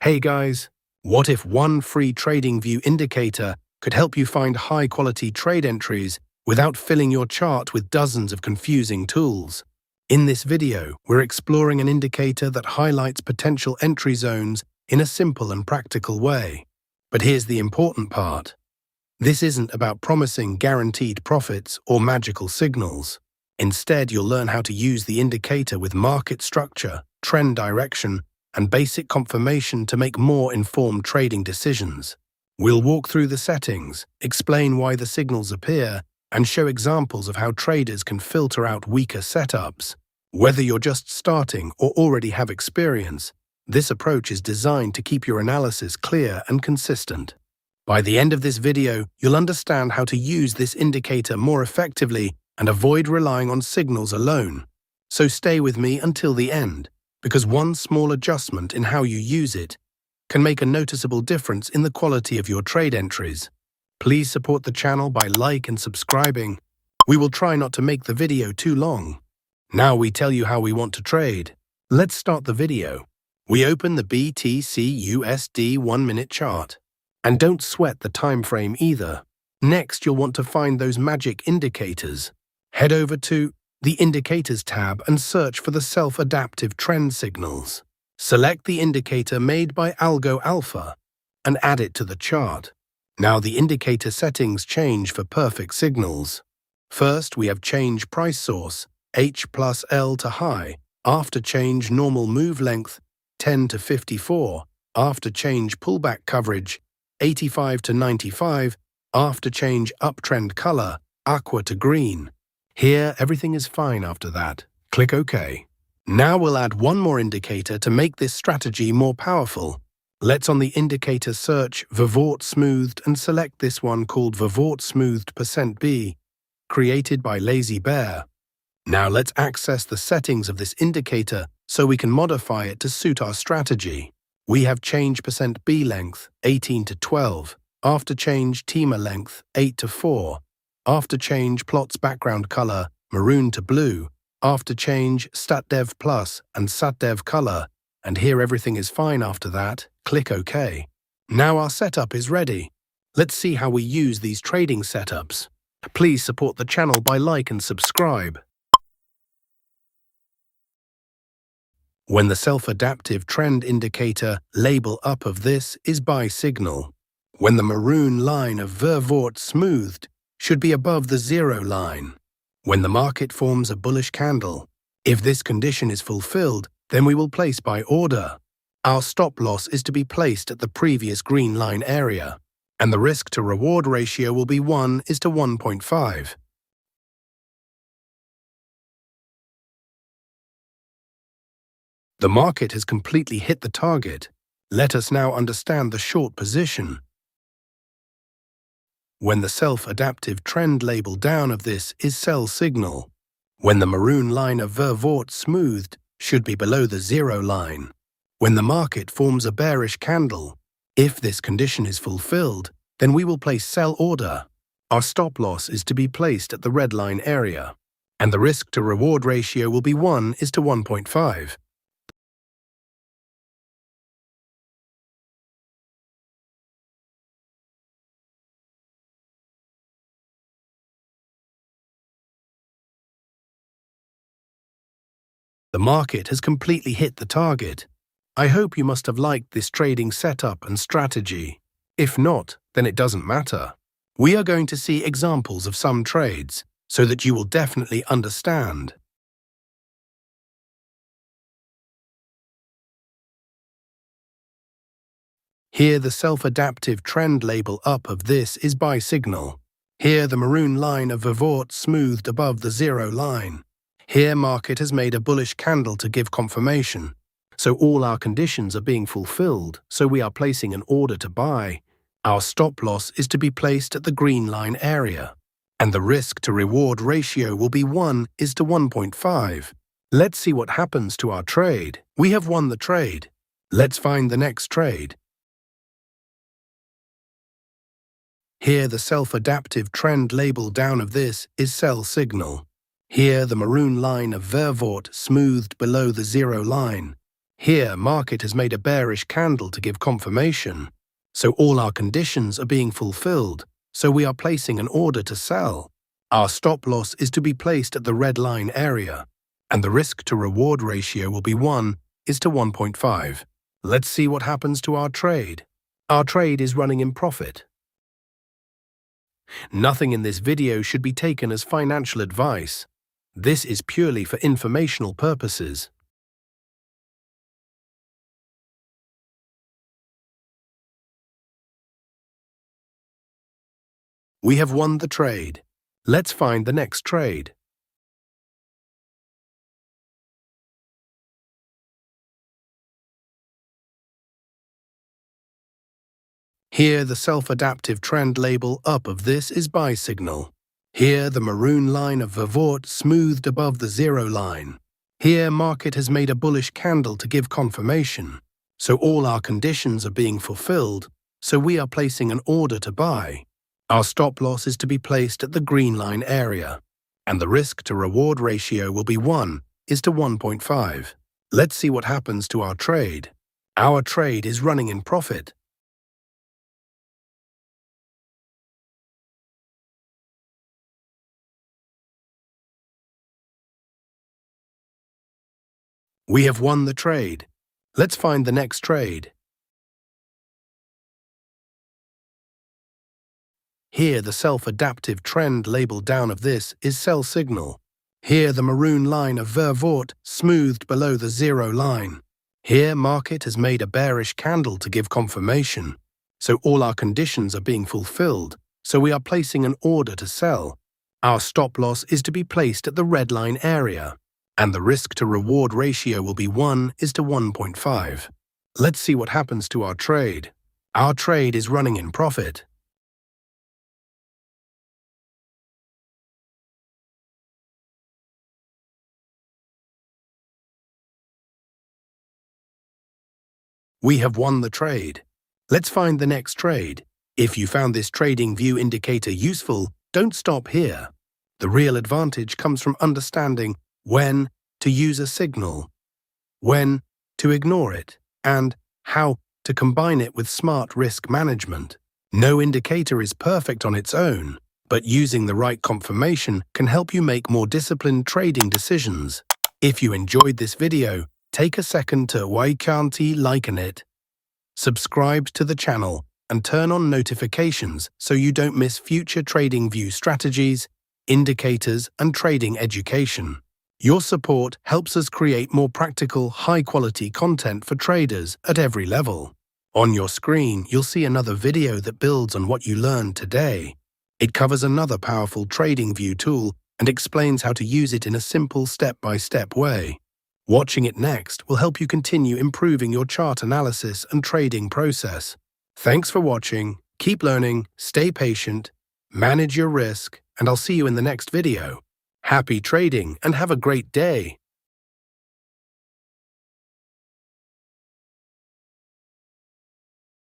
Hey guys, what if one free TradingView indicator could help you find high-quality trade entries without filling your chart with dozens of confusing tools? In this video, we're exploring an indicator that highlights potential entry zones in a simple and practical way. But here's the important part. This isn't about promising guaranteed profits or magical signals. Instead, you'll learn how to use the indicator with market structure, trend direction, and basic confirmation to make more informed trading decisions. We'll walk through the settings, explain why the signals appear, and show examples of how traders can filter out weaker setups. Whether you're just starting or already have experience, this approach is designed to keep your analysis clear and consistent. By the end of this video, you'll understand how to use this indicator more effectively and avoid relying on signals alone. So stay with me until the end, because one small adjustment in how you use it can make a noticeable difference in the quality of your trade entries. Please support the channel by liking and subscribing. We will try not to make the video too long. Now we tell you how we want to trade. Let's start the video. We open the BTC/USD 1-minute chart. And don't sweat the time frame either. Next, you'll want to find those magic indicators. Head over to the Indicators tab and search for the self-adaptive trend signals. Select the indicator made by Algo Alpha and add it to the chart. Now the indicator settings change for perfect signals. First, we have change price source, H plus L to high, after change normal move length, 10 to 54, after change pullback coverage, 85 to 95, after change uptrend color, aqua to green. Here, everything is fine after that. Click OK. Now we'll add one more indicator to make this strategy more powerful. Let's on the indicator search Vivort Smoothed and select this one called Vivort Smoothed %B, created by Lazy Bear. Now let's access the settings of this indicator so we can modify it to suit our strategy. We have change %B length, 18 to 12, after change TRAMA length, 8 to 4, after change plots background color, maroon to blue, after change StatDev Plus and StatDev color, and here everything is fine after that. Click OK. Now our setup is ready. Let's see how we use these trading setups. Please support the channel by liking and subscribe. When the self-adaptive trend indicator label up of this is buy signal. When the maroon line of Vivort Smoothed should be above the zero line. When the market forms a bullish candle. If this condition is fulfilled, then we will place buy order. Our stop loss is to be placed at the previous green line area, and the risk to reward ratio will be 1:1.5. The market has completely hit the target. Let us now understand the short position. When the self-adaptive trend label down of this is sell signal. When the maroon line of Vivort Smoothed should be below the zero line. When the market forms a bearish candle. If this condition is fulfilled, then we will place sell order. Our stop loss is to be placed at the red line area, and the risk to reward ratio will be 1:1.5. The market has completely hit the target. I hope you must have liked this trading setup and strategy. If not, then it doesn't matter. We are going to see examples of some trades so that you will definitely understand. Here the self-adaptive trend label up of this is buy signal. Here the maroon line of Vivort Smoothed above the zero line. Here market has made a bullish candle to give confirmation. So all our conditions are being fulfilled, so we are placing an order to buy. Our stop loss is to be placed at the green line area, and the risk to reward ratio will be 1:1.5. Let's see what happens to our trade. We have won the trade. Let's find the next trade. Here the self-adaptive trend label down of this is sell signal. Here the maroon line of Vivort Smoothed below the zero line. Here, market has made a bearish candle to give confirmation. So all our conditions are being fulfilled, so we are placing an order to sell. Our stop loss is to be placed at the red line area, and the risk-to-reward ratio will be 1:1.5. Let's see what happens to our trade. Our trade is running in profit. Nothing in this video should be taken as financial advice. This is purely for informational purposes. We have won the trade. Let's find the next trade. Here, the self-adaptive trend label up of this is buy signal. Here, the maroon line of Vervoort smoothed above the zero line. Here, market has made a bullish candle to give confirmation. So all our conditions are being fulfilled, so we are placing an order to buy. Our stop loss is to be placed at the green line area, and the risk-to-reward ratio will be 1:1.5. Let's see what happens to our trade. Our trade is running in profit. We have won the trade. Let's find the next trade. Here, the self-adaptive trend label down of this is sell signal. Here, the maroon line of Vervoort smoothed below the zero line. Here, market has made a bearish candle to give confirmation. So all our conditions are being fulfilled, so we are placing an order to sell. Our stop loss is to be placed at the red line area, and the risk-to-reward ratio will be 1:1.5. Let's see what happens to our trade. Our trade is running in profit. We have won the trade. Let's find the next trade. If you found this TradingView indicator useful, don't stop here. The real advantage comes from understanding when to use a signal, when to ignore it, and how to combine it with smart risk management. No indicator is perfect on its own, but using the right confirmation can help you make more disciplined trading decisions. If you enjoyed this video, take a second to like it, subscribe to the channel, and turn on notifications so you don't miss future TradingView strategies, indicators, and trading education. Your support helps us create more practical, high-quality content for traders at every level. On your screen, you'll see another video that builds on what you learned today. It covers another powerful TradingView tool and explains how to use it in a simple step-by-step way. Watching it next will help you continue improving your chart analysis and trading process. Thanks for watching, keep learning, stay patient, manage your risk, and I'll see you in the next video. Happy trading and have a great day!